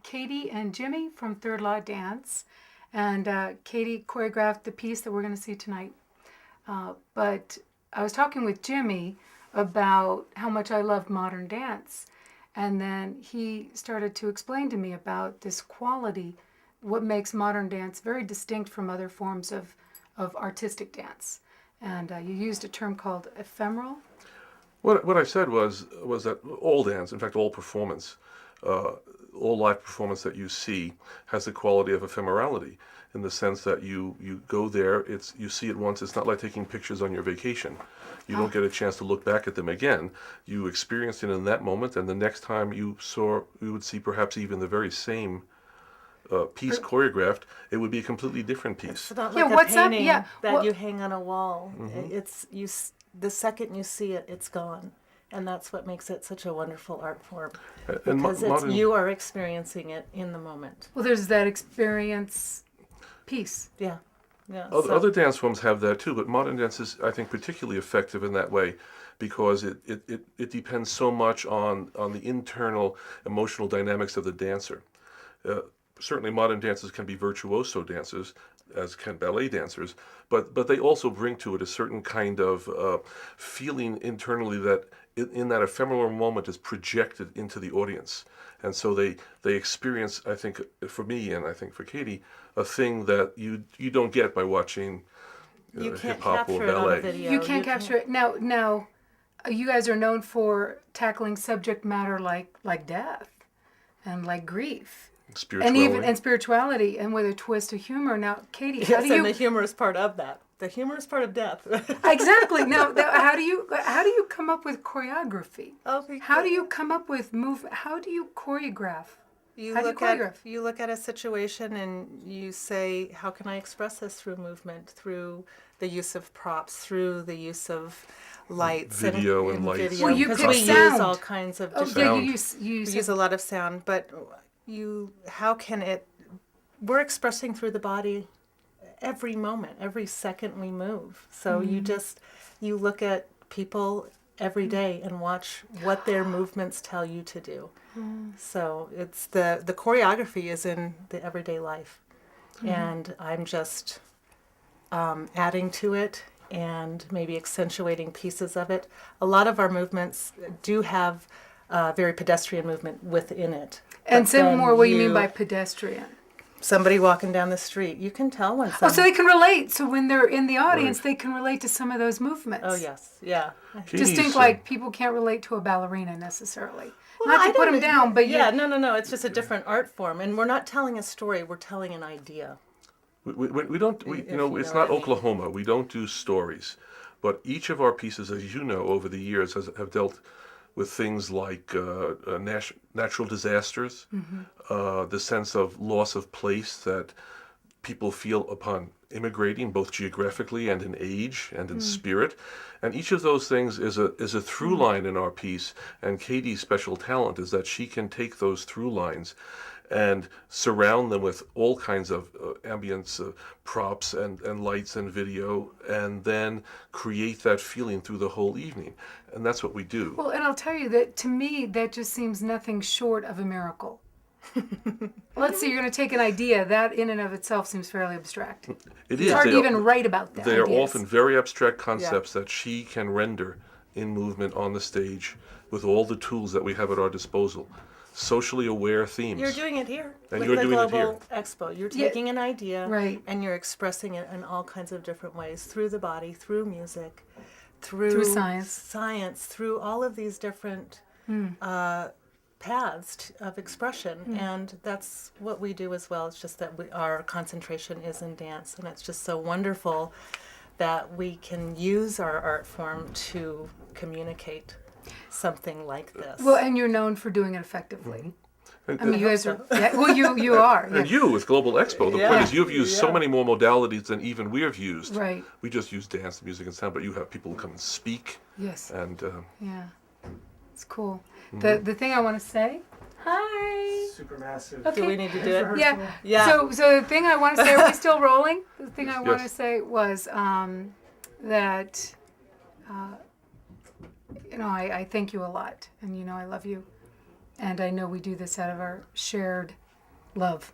Katie and Jimmy from Third Law Dance. And Katie choreographed the piece that we're going to see tonight. But I was talking with Jimmy about how much I loved modern dance. And then he started to explain to me about this quality, what makes modern dance very distinct from other forms of artistic dance. And you used a term called ephemeral. What I said was that all dance, in fact all performance, all live performance that you see has the quality of ephemerality, in the sense that you go there, you see it once. It's not like taking pictures on your vacation. You don't get a chance to look back at them again. You experienced it in that moment, and the next time you would see perhaps even the very same piece choreographed, it would be a completely different piece. It's not like a painting that you hang on a wall. Mm-hmm. The second you see it, it's gone. And that's what makes it such a wonderful art form. And Because you are experiencing it in the moment. Well, there's that experience piece. Yeah. Other dance forms have that too, but modern dance is, I think, particularly effective in that way, because it depends so much on the internal emotional dynamics of the dancer. Certainly modern dancers can be virtuoso dancers, as can ballet dancers, but they also bring to it a certain kind of feeling internally that in that ephemeral moment is projected into the audience. And so they experience, I think, for me and I think for Katie, a thing that you don't get by watching hip hop or ballet. You can't capture it. Now, you guys are known for tackling subject matter like death and like grief. Spirituality. And spirituality, and with a twist of humor. Now, Katie, how do you... and the humorous part of that. The humorous part of death. Exactly. Now, how do you come up with choreography? How do you come up with how do you choreograph? You look at a situation and you say, how can I express this through movement, through the use of props, through the use of lights, video and lights. Video. Well, you pick we sound. Use all kinds of different. Yeah, we use a lot of sound, but how can it? We're expressing through the body every moment, every second we move. So you look at people every day and watch what their movements tell you to do. So it's the choreography is in the everyday life, and I'm just adding to it and maybe accentuating pieces of it. A lot of our movements do have very pedestrian movement within it. And say more what you mean by pedestrian. Somebody walking down the street, you can tell when somebody... so they can relate. So when they're in the audience, they can relate to some of those movements. Oh, yes. Yeah. Distinct, like people can't relate to a ballerina necessarily. Well, not to put them down, but... Yeah, no. It's just a different art form. And we're not telling a story. We're telling an idea. We don't... it's not Oklahoma. We don't do stories. But each of our pieces, as you know, over the years have dealt with things like natural disasters, the sense of loss of place that people feel upon immigrating, both geographically and in age and in spirit. And each of those things is a through line in our piece. And Katie's special talent is that she can take those through lines and surround them with all kinds of ambience, props and lights and video, and then create that feeling through the whole evening. And that's what we do. Well, and I'll tell you that to me, that just seems nothing short of a miracle. Let's see, you're going to take an idea. That in and of itself seems fairly abstract. It's hard to even write about that. They are often very abstract concepts that she can render in movement on the stage with all the tools that we have at our disposal. Socially aware themes. You're doing it here. And with you're the doing it here. Global Expo. You're taking an idea and you're expressing it in all kinds of different ways, through the body, through music, through science, through all of these different paths of expression. And that's what we do as well. It's just that our concentration is in dance, and it's just so wonderful that we can use our art form to communicate something like this. Well, and you're known for doing it effectively. I mean, you guys are... you are. And you, with Global Expo, the point is you've used so many more modalities than even we have used. Right. We just use dance, music, and sound, but you have people who come and speak. Yes. And it's cool. The thing I want to say... Hi. Supermassive. Okay. Do we need to do it? Yeah. So the thing I want to say, are we still rolling? The thing I want to say was that... I thank you a lot, and I love you, And I know we do this out of our shared love.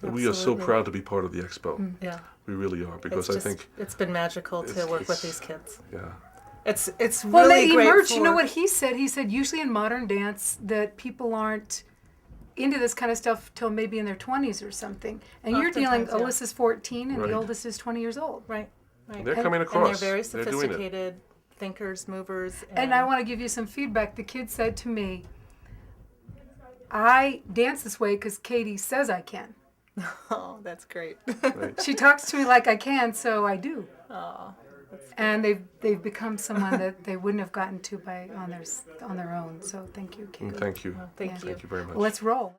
We are so Absolutely. proud to be part of the expo. Yeah. We really are, because I think, it's been magical to it's- work with it's- these kids. yeah. It's Well, really they great emerge. for, You know what he said? He said usually in modern dance that people aren't into this kind of stuff till maybe in their 20s or something. And you're dealing. Oftentimes, yeah. Alyssa's 14, and Right. the oldest is 20 years old. Right. Right. They're coming And across. they're very They're doing it. sophisticated thinkers, movers. And I want to give you some feedback. The kid said to me, "I dance this way because Katie says I can. Oh, that's great. Right. She talks to me like I can, so I do." Oh, And they've become someone that they wouldn't have gotten to on their own. So thank you, Kiko. Thank you. thank Yeah. you. Thank you very much. Well, let's roll.